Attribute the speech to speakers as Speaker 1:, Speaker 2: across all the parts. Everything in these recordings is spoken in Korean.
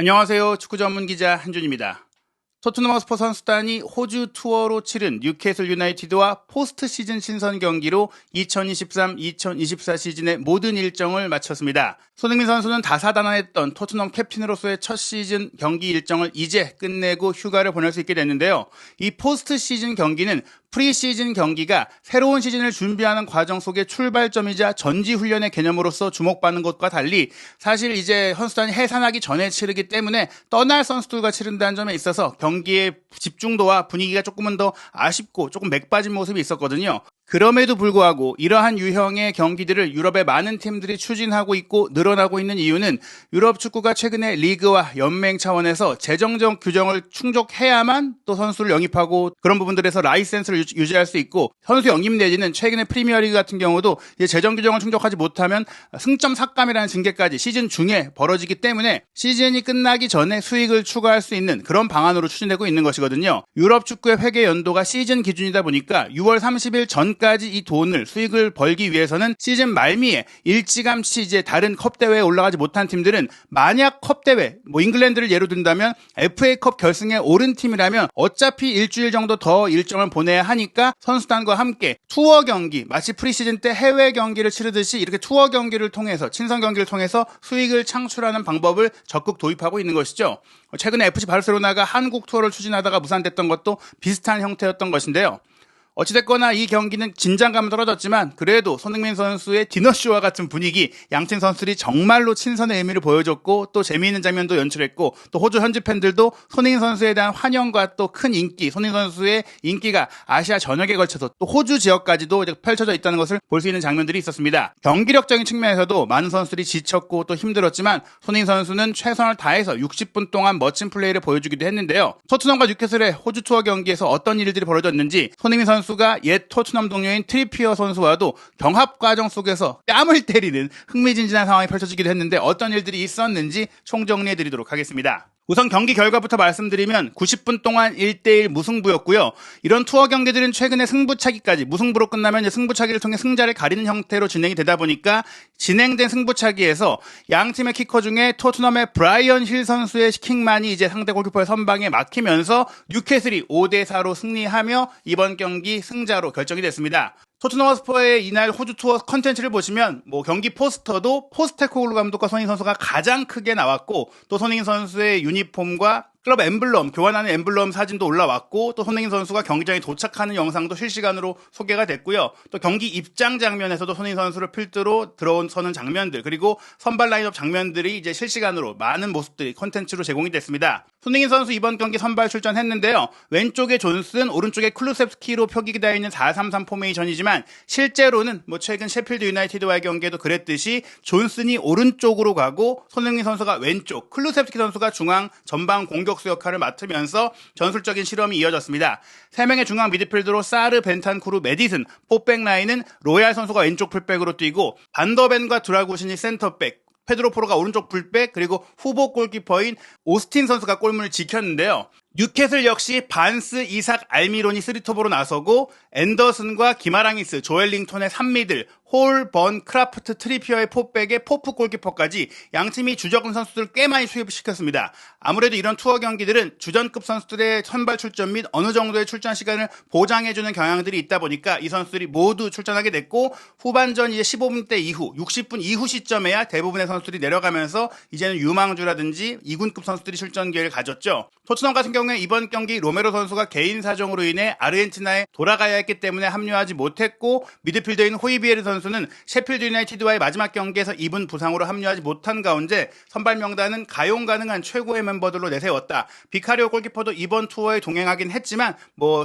Speaker 1: 안녕하세요. 축구 전문 기자 한준입니다. 토트넘 허스퍼 선수단이 호주 투어로 치른 뉴캐슬 유나이티드와 포스트 시즌 신선 경기로 2023-2024 시즌의 모든 일정을 마쳤습니다. 손흥민 선수는 다사다난했던 토트넘 캡틴으로서의 첫 시즌 경기 일정을 이제 끝내고 휴가를 보낼 수 있게 됐는데요. 이 포스트 시즌 경기는 프리시즌 경기가 새로운 시즌을 준비하는 과정 속의 출발점이자 전지훈련의 개념으로서 주목받는 것과 달리 사실 이제 선수단이 해산하기 전에 치르기 때문에 떠날 선수들과 치른다는 점에 있어서 경기의 집중도와 분위기가 조금은 더 아쉽고 조금 맥빠진 모습이 있었거든요. 그럼에도 불구하고 이러한 유형의 경기들을 유럽의 많은 팀들이 추진하고 있고 늘어나고 있는 이유는 유럽 축구가 최근에 리그와 연맹 차원에서 재정적 규정을 충족해야만 또 선수를 영입하고 그런 부분들에서 라이센스를 유지할 수 있고 선수 영입 내지는 최근에 프리미어리그 같은 경우도 이제 재정 규정을 충족하지 못하면 승점 삭감이라는 징계까지 시즌 중에 벌어지기 때문에 시즌이 끝나기 전에 수익을 추가할 수 있는 그런 방안으로 추진되고 있는 것이거든요. 유럽 축구의 회계 연도가 시즌 기준이다 보니까 6월 30일 전까지 이 돈을 수익을 벌기 위해서는 시즌 말미에 일찌감치 이제 다른 컵 대회에 올라가지 못한 팀들은 만약 컵 대회, 잉글랜드를 예로 든다면 FA컵 결승에 오른 팀이라면 어차피 일주일 정도 더 일정을 보내야 하니까 선수단과 함께 투어 경기, 마치 프리시즌 때 해외 경기를 치르듯이 이렇게 투어 경기를 통해서 친선 경기를 통해서 수익을 창출하는 방법을 적극 도입하고 있는 것이죠. 최근에 FC 바르셀로나가 한국 투어를 추진하다가 무산됐던 것도 비슷한 형태였던 것인데요. 어찌됐거나 이 경기는 긴장감은 떨어졌지만 그래도 손흥민 선수의 디너쇼와 같은 분위기, 양팀 선수들이 정말로 친선의 의미를 보여줬고 또 재미있는 장면도 연출했고 또 호주 현지 팬들도 손흥민 선수에 대한 환영과 또 큰 인기, 손흥민 선수의 인기가 아시아 전역에 걸쳐서 또 호주 지역까지도 펼쳐져 있다는 것을 볼 수 있는 장면들이 있었습니다. 경기력적인 측면에서도 많은 선수들이 지쳤고 또 힘들었지만 손흥민 선수는 최선을 다해서 60분 동안 멋진 플레이를 보여주기도 했는데요. 토트넘과 뉴캐슬의 호주 투어 경기에서 어떤 일들이 벌어졌는지 손흥민 선수가 옛 토트넘 동료인 트리피어 선수와도 경합 과정 속에서 뺨을 때리는 흥미진진한 상황이 펼쳐지기도 했는데 어떤 일들이 있었는지 총정리해드리도록 하겠습니다. 우선 경기 결과부터 말씀드리면 90분 동안 1대1 무승부였고요. 이런 투어 경기들은 최근에 승부차기까지 무승부로 끝나면 승부차기를 통해 승자를 가리는 형태로 진행이 되다 보니까 진행된 승부차기에서 양 팀의 키커 중에 토트넘의 브라이언 힐 선수의 킥만이 이제 상대 골키퍼의 선방에 막히면서 뉴캐슬이 5대4로 승리하며 이번 경기 승자로 결정이 됐습니다. 토트넘 허스퍼의 이날 호주 투어 컨텐츠를 보시면 경기 포스터도 포스테코글루 감독과 손흥민 선수가 가장 크게 나왔고 또 손흥민 선수의 유니폼과 클럽 엠블럼, 교환하는 엠블럼 사진도 올라왔고 또 손흥민 선수가 경기장에 도착하는 영상도 실시간으로 소개가 됐고요. 또 경기 입장 장면에서도 손흥민 선수를 필두로 들어서는 장면들 그리고 선발 라인업 장면들이 이제 실시간으로 많은 모습들이 콘텐츠로 제공이 됐습니다. 손흥민 선수 이번 경기 선발 출전했는데요. 왼쪽에 존슨, 오른쪽에 클루셉스키로 표기되어 있는 4-3-3 포메이션이지만 실제로는 최근 셰필드 유나이티드와의 경기에도 그랬듯이 존슨이 오른쪽으로 가고 손흥민 선수가 왼쪽, 클루셉스키 선수가 중앙 전방 공격수 역할을 맡으면서 전술적인 실험이 이어졌습니다. 3명의 중앙 미드필더로 사르, 벤탄쿠르, 메디슨, 포백 라인은 로얄 선수가 왼쪽 풀백으로 뛰고 반더벤과 드라구신이 센터백, 페드로 포로가 오른쪽 풀백 그리고 후보 골키퍼인 오스틴 선수가 골문을 지켰는데요. 뉴캐슬 역시 반스, 이삭, 알미론이 3톱으로 나서고 앤더슨과 기마랑이스, 조엘링톤의 3미들, 홀, 번, 크라프트, 트리피어의 포백에 포프 골키퍼까지 양팀이 주전 선수들 꽤 많이 투입시켰습니다. 아무래도 이런 투어 경기들은 주전급 선수들의 선발 출전 및 어느 정도의 출전 시간을 보장해주는 경향들이 있다 보니까 이 선수들이 모두 출전하게 됐고 후반전 이제 15분대 이후 60분 이후 시점에야 대부분의 선수들이 내려가면서 이제는 유망주라든지 2군급 선수들이 출전 기회를 가졌죠. 토트넘 같은 경우에 이번 경기 로메로 선수가 개인 사정으로 인해 아르헨티나에 돌아가야 했기 때문에 합류하지 못했고 미드필더인 호이비에르 선수는 셰필드 유나이티드와의 마지막 경기에서 입은 부상으로 합류하지 못한 가운데 선발 명단은 가용 가능한 최고의 멤버들로 내세웠다. 비카리오 골키퍼도 이번 투어에 동행하긴 했지만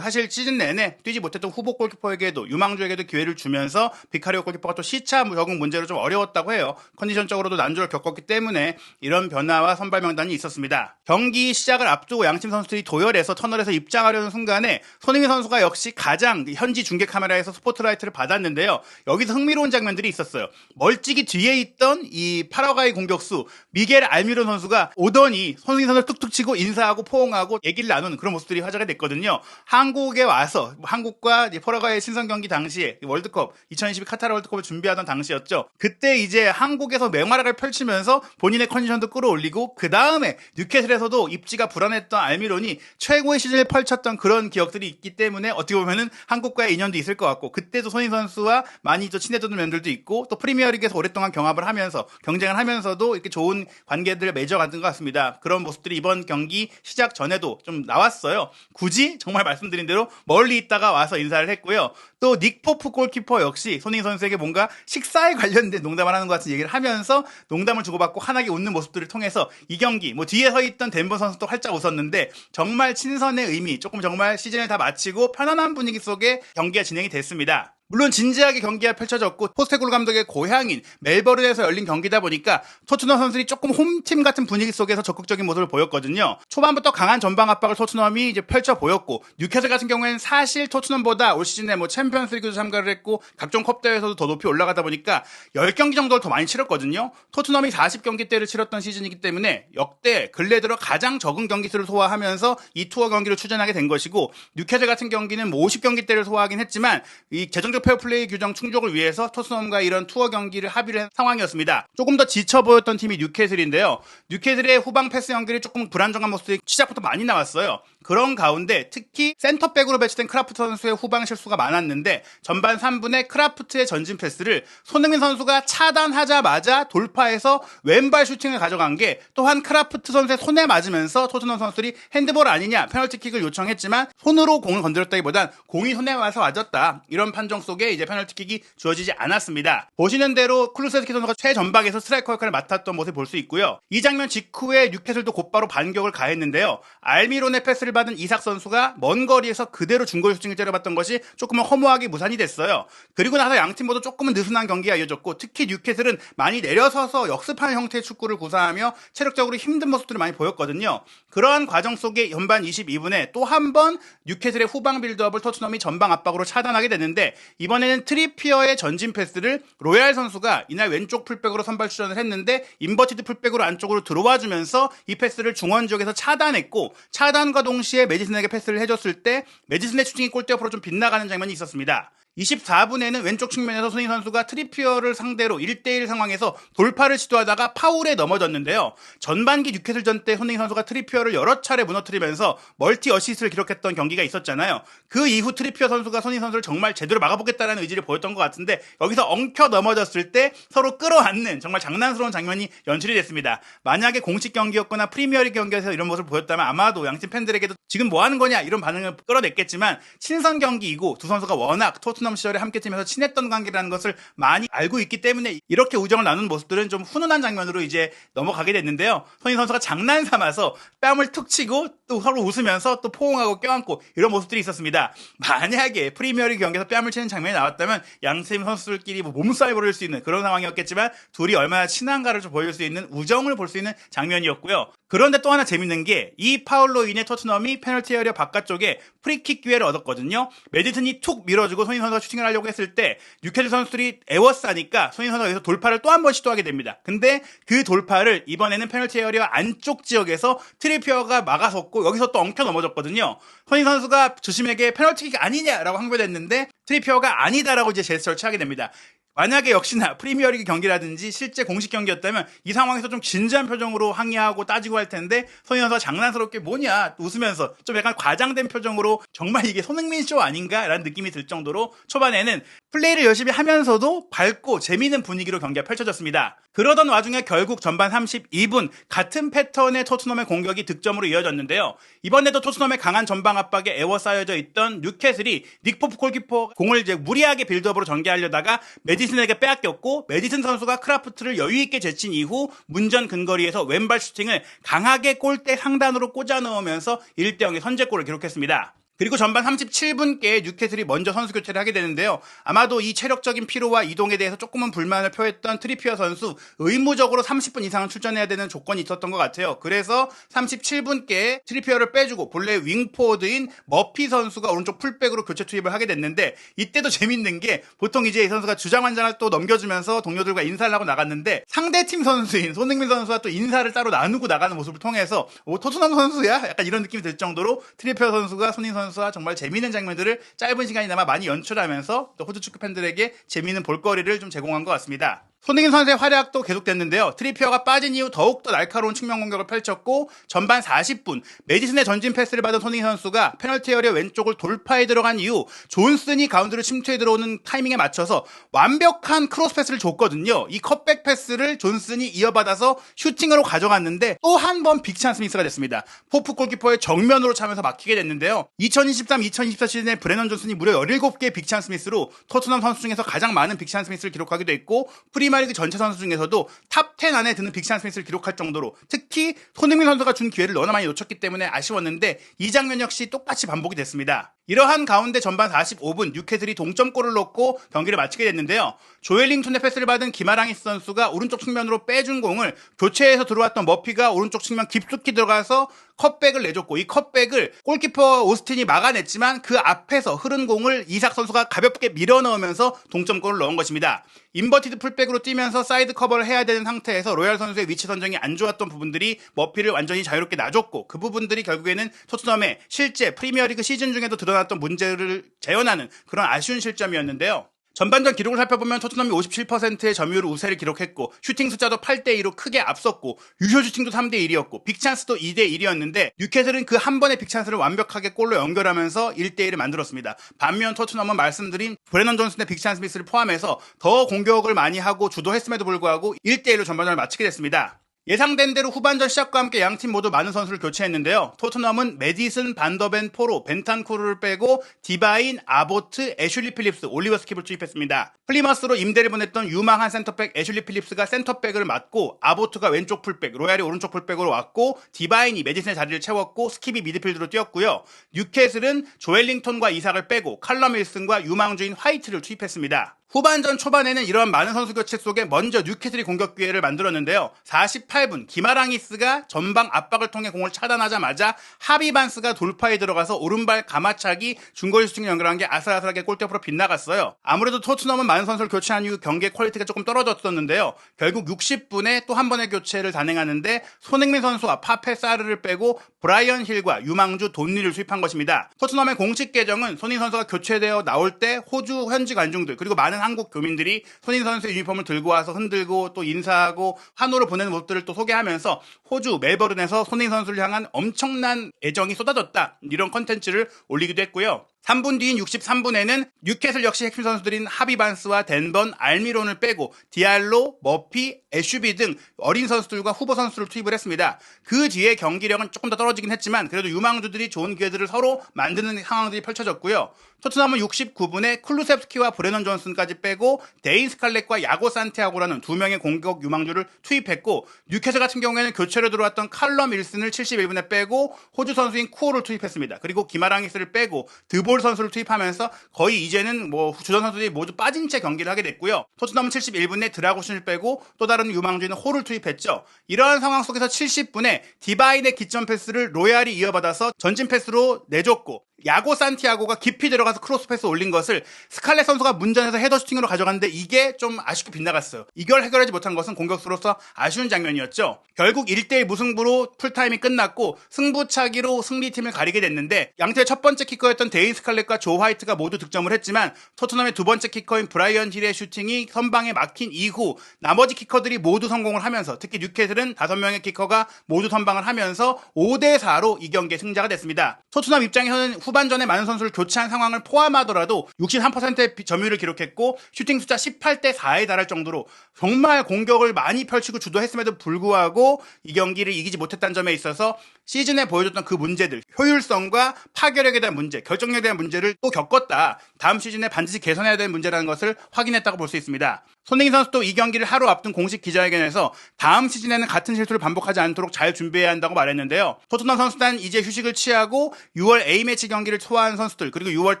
Speaker 1: 사실 시즌 내내 뛰지 못했던 후보 골키퍼에게도 유망주에게도 기회를 주면서 비카리오 골키퍼가 또 시차 적응 문제로 좀 어려웠다고 해요. 컨디션적으로도 난조를 겪었기 때문에 이런 변화와 선발 명단이 있었습니다. 경기 시작을 앞두고 양팀 선수들 선수들이 도열해서 터널에서 입장하려는 순간에 손흥민 선수가 역시 가장 현지 중계 카메라에서 스포트라이트를 받았는데요. 여기서 흥미로운 장면들이 있었어요. 멀찍이 뒤에 있던 이 파라과이 공격수 미겔 알미론 선수가 오더니 손흥민 선수를 툭툭 치고 인사하고 포옹하고 얘기를 나누는 그런 모습들이 화제가 됐거든요. 한국에 와서 한국과 파라과이 친선 경기 당시에 월드컵 2022 카타르 월드컵을 준비하던 당시였죠. 그때 이제 한국에서 맹활약을 펼치면서 본인의 컨디션도 끌어올리고 그 다음에 뉴캐슬에서도 입지가 불안했던 알미론이 최고의 시즌을 펼쳤던 그런 기억들이 있기 때문에 어떻게 보면은 한국과의 인연도 있을 것 같고 그때도 손흥민 선수와 많이 또 친해졌던 면들도 있고 또 프리미어리그에서 오랫동안 경합을 하면서 경쟁을 하면서도 이렇게 좋은 관계들을 맺어갔던 것 같습니다. 그런 모습들이 이번 경기 시작 전에도 좀 나왔어요. 굳이 정말 말씀드린 대로 멀리 있다가 와서 인사를 했고요. 또 닉 포프 골키퍼 역시 손흥민 선수에게 뭔가 식사에 관련된 농담을 하는 것 같은 얘기를 하면서 농담을 주고받고 환하게 웃는 모습들을 통해서 이 경기 뒤에 서 있던 덴버 선수도 활짝 웃었는데 정말 친선의 의미 조금 정말 시즌을 다 마치고 편안한 분위기 속에 경기가 진행이 됐습니다. 물론 진지하게 경기가 펼쳐졌고 포스테코글루 감독의 고향인 멜버른에서 열린 경기다 보니까 토트넘 선수들이 조금 홈팀 같은 분위기 속에서 적극적인 모습을 보였거든요. 초반부터 강한 전방 압박을 토트넘이 이제 펼쳐 보였고 뉴캐슬 같은 경우에는 사실 토트넘보다 올 시즌에 챔피언스리그도 참가를 했고 각종 컵 대회에서도 더 높이 올라가다 보니까 10경기 정도를 더 많이 치렀거든요. 토트넘이 40경기대를 치렀던 시즌이기 때문에 역대 근래 들어 가장 적은 경기수를 소화하면서 이 투어 경기를 추진하게 된 것이고 뉴캐슬 같은 경기는 50경기대를 소화하긴 했지만 이 재정적 페어플레이 규정 충족을 위해서 토트넘과 이런 투어 경기를 합의를 한 상황이었습니다. 조금 더 지쳐 보였던 팀이 뉴캐슬인데요. 뉴캐슬의 후방 패스 연결이 조금 불안정한 모습들이 시작부터 많이 나왔어요. 그런 가운데 특히 센터백으로 배치된 크라프트 선수의 후방 실수가 많았는데 전반 3분에 크라프트의 전진 패스를 손흥민 선수가 차단하자마자 돌파해서 왼발 슈팅을 가져간 게 또한 크라프트 선수의 손에 맞으면서 토트넘 선수들이 핸드볼 아니냐 페널티킥을 요청했지만 손으로 공을 건드렸다기보단 공이 손에 와서 맞았다. 이런 판정 속에 이제 페널티킥이 주어지지 않았습니다. 보시는 대로 클루세스키 선수가 최전방에서 스트라이커 역할을 맡았던 모습을 볼 수 있고요. 이 장면 직후에 뉴캐슬도 곧바로 반격을 가했는데요. 알미론의 패스를 받은 이삭 선수가 먼 거리에서 그대로 중거리 슈팅을 때려봤던 것이 조금은 허무하게 무산이 됐어요. 그리고 나서 양팀 모두 조금은 느슨한 경기가 이어졌고 특히 뉴캐슬은 많이 내려서서 역습하는 형태의 축구를 구사하며 체력적으로 힘든 모습들을 많이 보였거든요. 그러한 과정 속에 전반 22분에 또 한 번 뉴캐슬의 후방 빌드업을 토트넘이 전방 압박으로 차단하게 되는데 이번에는 트리피어의 전진 패스를 로얄 선수가 이날 왼쪽 풀백으로 선발 출전을 했는데 인버티드 풀백으로 안쪽으로 들어와주면서 이 패스를 중원 지역에서 차단했고 차단과 동시에 메디슨에게 패스를 해줬을 때 메디슨의 슈팅이 골대 옆으로 좀 빗나가는 장면이 있었습니다. 24분에는 왼쪽 측면에서 손흥민 선수가 트리피어를 상대로 1대1 상황에서 돌파를 시도하다가 파울에 넘어졌는데요. 전반기 뉴캐슬전 때 손흥민 선수가 트리피어를 여러 차례 무너뜨리면서 멀티 어시스트를 기록했던 경기가 있었잖아요. 그 이후 트리피어 선수가 손흥민 선수를 정말 제대로 막아보겠다는 의지를 보였던 것 같은데 여기서 엉켜 넘어졌을 때 서로 끌어안는 정말 장난스러운 장면이 연출이 됐습니다. 만약에 공식 경기였거나 프리미어리그 경기에서 이런 모습을 보였다면 아마도 양팀 팬들에게도 지금 뭐 하는 거냐 이런 반응을 끌어냈겠지만 친선 경기이고 두 선수가 워낙 토트넘 시절에 함께 팀에서 친했던 관계라는 것을 많이 알고 있기 때문에 이렇게 우정을 나누는 모습들은 좀 훈훈한 장면으로 이제 넘어가게 됐는데요. 손흥민 선수가 장난 삼아서 뺨을 툭 치고 또 서로 웃으면서 또 포옹하고 껴안고 이런 모습들이 있었습니다. 만약에 프리미어리그 경기에서 뺨을 치는 장면이 나왔다면 양팀 선수들끼리 몸싸움이 벌일 수 있는 그런 상황이었겠지만 둘이 얼마나 친한가를 좀 보일 수 있는 우정을 볼 수 있는 장면이었고요. 그런데 또 하나 재밌는 게 이 파울로 인해 토트넘이 페널티 에리어 바깥쪽에 프리킥 기회를 얻었거든요. 메디슨이 툭 밀어주고 손흥민 선수가 슈팅을 하려고 했을 때 뉴캐슬 선수들이 에워싸니까 손흥민 선수가 여기서 돌파를 또 한 번 시도하게 됩니다. 근데 그 돌파를 이번에는 페널티 에리어 안쪽 지역에서 트리피어가 막아섰고 여기서 또 엉켜 넘어졌거든요. 손흥민 선수가 주심에게 페널티킥 아니냐라고 항변했는데 트리피어가 아니다라고 이제 제스처를 취하게 됩니다. 만약에 역시나 프리미어리그 경기라든지 실제 공식 경기였다면 이 상황에서 좀 진지한 표정으로 항의하고 따지고 할 텐데 손흥민 선수가 장난스럽게 뭐냐 웃으면서 좀 약간 과장된 표정으로 정말 이게 손흥민 쇼 아닌가라는 느낌이 들 정도로 초반에는 플레이를 열심히 하면서도 밝고 재미있는 분위기로 경기가 펼쳐졌습니다. 그러던 와중에 결국 전반 32분 같은 패턴의 토트넘의 공격이 득점으로 이어졌는데요. 이번에도 토트넘의 강한 전방 압박에 에워싸여져 있던 뉴캐슬이 닉 포프 골키퍼 공을 이제 무리하게 빌드업으로 전개하려다가 메디슨에게 빼앗겼고 메디슨 선수가 크라프트를 여유있게 제친 이후 문전 근거리에서 왼발 슈팅을 강하게 골대 상단으로 꽂아 넣으면서 1대0의 선제골을 기록했습니다. 그리고 전반 37분께 뉴캐슬이 먼저 선수 교체를 하게 되는데요. 아마도 이 체력적인 피로와 이동에 대해서 조금은 불만을 표했던 트리피어 선수 의무적으로 30분 이상은 출전해야 되는 조건이 있었던 것 같아요. 그래서 37분께 트리피어를 빼주고 본래 윙포워드인 머피 선수가 오른쪽 풀백으로 교체 투입을 하게 됐는데 이때도 재밌는 게 보통 이제 이 선수가 주장환장을 또 넘겨주면서 동료들과 인사를 하고 나갔는데 상대팀 선수인 손흥민 선수와 또 인사를 따로 나누고 나가는 모습을 통해서 토트넘 선수야? 약간 이런 느낌이 들 정도로 트리피어 선수가 손흥민 선수와 정말 재미있는 장면들을 짧은 시간이나마 많이 연출하면서 또 호주 축구 팬들에게 재미있는 볼거리를 좀 제공한 것 같습니다. 손흥민 선수의 활약도 계속됐는데요. 트리피어가 빠진 이후 더욱더 날카로운 측면 공격을 펼쳤고 전반 40분 메디슨의 전진 패스를 받은 손흥민 선수가 페널티 에리어 왼쪽을 돌파해 들어간 이후 존슨이 가운데로 침투해 들어오는 타이밍에 맞춰서 완벽한 크로스 패스를 줬거든요. 이 컷백 패스를 존슨이 이어받아서 슈팅으로 가져갔는데 또 한 번 빅찬스 미스가 됐습니다. 포프 골키퍼의 정면으로 차면서 막히게 됐는데요. 2023-2024 시즌에 브레넌 존슨이 무려 17개의 빅찬스 미스로 토트넘 선수 중에서 가장 많은 빅찬스 미스를 기록하기도 했고 프리미어리그 전체 선수 중에서도 탑 10 안에 드는 빅찬스 미스를 기록할 정도로 특히 손흥민 선수가 준 기회를 너무나 많이 놓쳤기 때문에 아쉬웠는데 이 장면 역시 똑같이 반복이 됐습니다. 이러한 가운데 전반 45분 뉴캐슬이 동점골을 넣고 경기를 마치게 됐는데요. 조엘링턴의 패스를 받은 기마랑이스 선수가 오른쪽 측면으로 빼준 공을 교체해서 들어왔던 머피가 오른쪽 측면 깊숙이 들어가서 컷백을 내줬고 이 컷백을 골키퍼 오스틴이 막아냈지만 그 앞에서 흐른 공을 이삭 선수가 가볍게 밀어넣으면서 동점골을 넣은 것입니다. 인버티드 풀백으로 뛰면서 사이드 커버를 해야 되는 상태에서 로얄 선수의 위치 선정이 안 좋았던 부분들이 머피를 완전히 자유롭게 놔줬고 그 부분들이 결국에는 토트넘의 실제 프리미어리그 시즌 중에도 드러났던 문제를 재현하는 그런 아쉬운 실점이었는데요. 전반전 기록을 살펴보면 토트넘이 57%의 점유율 우세를 기록했고 슈팅 숫자도 8대2로 크게 앞섰고 유효 슈팅도 3대1이었고 빅찬스도 2대1이었는데 뉴캐슬은 그 한 번의 빅찬스를 완벽하게 골로 연결하면서 1대1을 만들었습니다. 반면 토트넘은 말씀드린 브레넌 존슨의 빅찬스 미스를 포함해서 더 공격을 많이 하고 주도했음에도 불구하고 1대1로 전반전을 마치게 됐습니다. 예상된 대로 후반전 시작과 함께 양팀 모두 많은 선수를 교체했는데요. 토트넘은 메디슨, 반더벤, 포로, 벤탄쿠르를 빼고 디바인, 아보트, 애슐리 필립스, 올리버 스킵을 투입했습니다. 플리머스로 임대를 보냈던 유망한 센터백 애슐리 필립스가 센터백을 맡고 아보트가 왼쪽 풀백, 로얄이 오른쪽 풀백으로 왔고 디바인이 메디슨의 자리를 채웠고 스킵이 미드필드로 뛰었고요. 뉴캐슬은 조엘링턴과 이삭을 빼고 칼럼 윌슨과 유망주인 화이트를 투입했습니다. 후반전 초반에는 이러한 많은 선수 교체 속에 먼저 뉴캐슬이 공격 기회를 만들었는데요. 48분 기마랑이스가 전방 압박을 통해 공을 차단하자마자 하비반스가 돌파에 들어가서 오른발 가마차기 중거리 슈팅을 연결한 게 아슬아슬하게 골대앞으로 빗나갔어요. 아무래도 토트넘은 많은 선수를 교체한 이후 경기의 퀄리티가 조금 떨어졌었는데요. 결국 60분에 또 한 번의 교체를 단행하는데 손흥민 선수와 파페 사르를 빼고 브라이언 힐과 유망주 돈니를 수입한 것입니다. 토트넘의 공식 계정은 손흥민 선수가 교체되어 나올 때 호주 현지 관중들 그리고 많은 한국 교민들이 손흥민 선수의 유니폼을 들고 와서 흔들고 또 인사하고 환호를 보내는 모습들을 또 소개하면서 호주 멜버른에서 손흥민 선수를 향한 엄청난 애정이 쏟아졌다 이런 컨텐츠를 올리기도 했고요. 3분 뒤인 63분에는 뉴캐슬 역시 핵심 선수들인 하비반스와 덴번, 알미론을 빼고 디알로, 머피, 애슈비 등 어린 선수들과 후보 선수를 투입을 했습니다. 그 뒤에 경기력은 조금 더 떨어지긴 했지만 그래도 유망주들이 좋은 기회들을 서로 만드는 상황들이 펼쳐졌고요. 토트넘은 69분에 클루셉스키와 브레넌 존슨까지 빼고 데인 스칼렛과 야고 산티아고라는 두 명의 공격 유망주를 투입했고 뉴캐슬 같은 경우에는 교체로 들어왔던 칼럼 윌슨을 71분에 빼고 호주 선수인 쿠오를 투입했습니다. 그리고 기마랑이스를 빼고 드볼 선수를 투입하면서 거의 이제는 주전 선수들이 모두 빠진 채 경기를 하게 됐고요. 토트넘은 71분에 드라고신을 빼고 또 다른 유망주인 홀을 투입했죠. 이러한 상황 속에서 70분에 디바인의 기점 패스를 로얄이 이어받아서 전진 패스로 내줬고 야고 산티아고가 깊이 들어가서 크로스 패스 올린 것을 스칼렛 선수가 문전에서 헤더 슈팅으로 가져갔는데 이게 좀 아쉽게 빗나갔어요. 이걸 해결하지 못한 것은 공격수로서 아쉬운 장면이었죠. 결국 1대1 무승부로 풀타임이 끝났고 승부차기로 승리팀을 가리게 됐는데 양팀의 첫 번째 키커였던 데인 스칼렛과 조 화이트가 모두 득점을 했지만 토트넘의 두 번째 키커인 브라이언 힐의 슈팅이 선방에 막힌 이후 나머지 키커들이 모두 성공을 하면서 특히 뉴캐슬은 5명의 키커가 모두 선방을 하면서 5대4로 이 경기의 승자가 됐습니다. 토트넘 입장에서는 후반전에 많은 선수를 교체한 상황을 포함하더라도 63%의 점유율을 기록했고 슈팅 숫자 18대4에 달할 정도로 정말 공격을 많이 펼치고 주도했음에도 불구하고 이 경기를 이기지 못했다는 점에 있어서 시즌에 보여줬던 그 문제들, 효율성과 파괴력에 대한 문제, 결정력에 대한 문제를 또 겪었다. 다음 시즌에 반드시 개선해야 될 문제라는 것을 확인했다고 볼 수 있습니다. 손흥민 선수도 이 경기를 하루 앞둔 공식 기자회견에서 다음 시즌에는 같은 실수를 반복하지 않도록 잘 준비해야 한다고 말했는데요. 토트넘 선수단 이제 휴식을 취하고 6월 A매치 경기를 소화한 선수들, 그리고 6월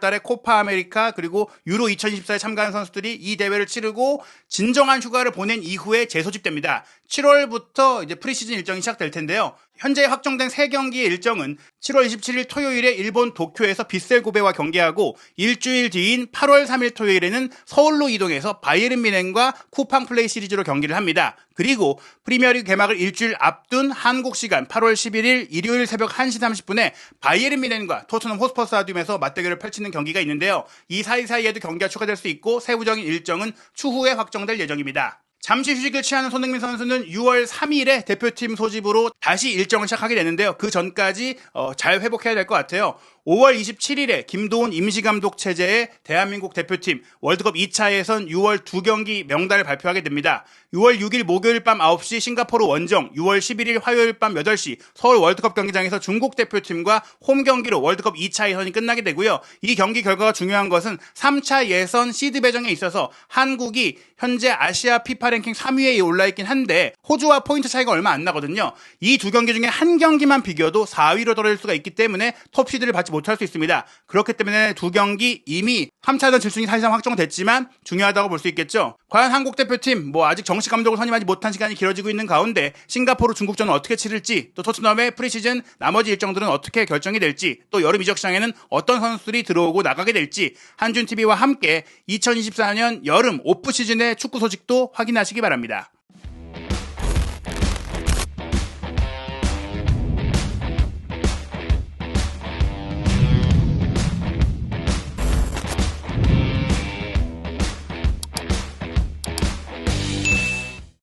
Speaker 1: 달에 코파 아메리카, 그리고 유로 2024에 참가한 선수들이 이 대회를 치르고 진정한 휴가를 보낸 이후에 재소집됩니다. 7월부터 이제 프리시즌 일정이 시작될 텐데요. 현재 확정된 3경기의 일정은 7월 27일 토요일에 일본 도쿄에서 빗셀 고베와 경기하고 일주일 뒤인 8월 3일 토요일에는 서울로 이동해서 바이에른 뮌헨과 쿠팡 플레이 시리즈로 경기를 합니다. 그리고 프리미어리그 개막을 일주일 앞둔 한국 시간 8월 11일 일요일 새벽 1시 30분에 바이에른 뮌헨과 토트넘 호스퍼 스타디움에서 맞대결을 펼치는 경기가 있는데요. 이 사이사이에도 경기가 추가될 수 있고 세부적인 일정은 추후에 확정될 예정입니다. 잠시 휴식을 취하는 손흥민 선수는 6월 3일에 대표팀 소집으로 다시 일정을 시작하게 되는데요. 그 전까지 잘 회복해야 될 것 같아요. 5월 27일에 김도훈 임시감독 체제의 대한민국 대표팀 월드컵 2차 예선 6월 2경기 명단을 발표하게 됩니다. 6월 6일 목요일 밤 9시 싱가포르 원정, 6월 11일 화요일 밤 8시 서울 월드컵 경기장에서 중국 대표팀과 홈 경기로 월드컵 2차 예선이 끝나게 되고요. 이 경기 결과가 중요한 것은 3차 예선 시드 배정에 있어서 한국이 현재 아시아 피파 랭킹 3위에 올라있긴 한데 호주와 포인트 차이가 얼마 안 나거든요. 이 두 경기 중에 한 경기만 비겨도 4위로 떨어질 수가 있기 때문에 톱시드를 받지 못할 수 있습니다. 그렇기 때문에 두 경기 이미 3차전 질승이 사실상 확정됐지만 중요하다고 볼 수 있겠죠. 과연 한국 대표팀 아직 정식 감독을 선임하지 못한 시간이 길어지고 있는 가운데 싱가포르 중국전은 어떻게 치를지, 또 토트넘의 프리시즌 나머지 일정들은 어떻게 결정이 될지, 또 여름 이적 시장에는 어떤 선수들이 들어오고 나가게 될지 한준TV와 함께 2024년 여름 오프 시즌의 축구 소식도 확인하시기 바랍니다.